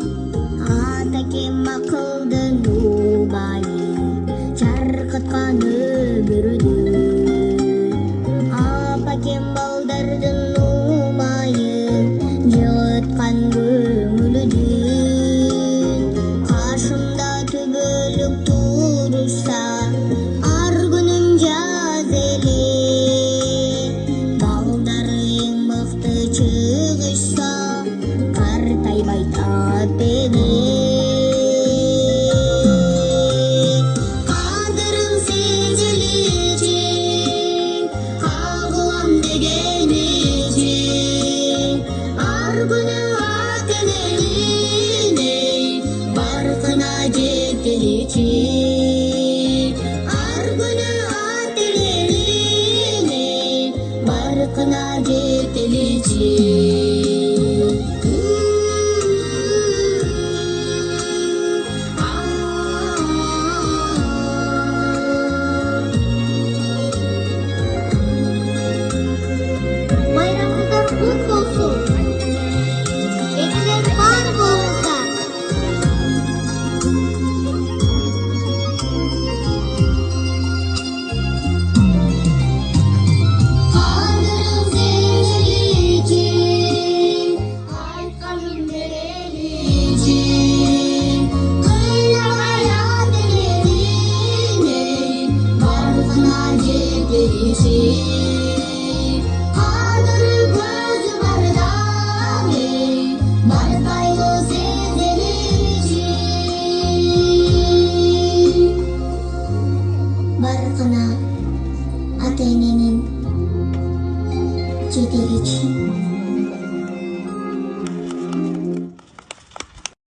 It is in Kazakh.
Атакем ақылды нубайы, жарқытқан өмірді. Апакем балдардың нумайы, жылытқан көңілді. Қашымда түбілік тұрса, ар күнім жаз еле. Балдары ең мықты шығышса, қартайбай тап бері.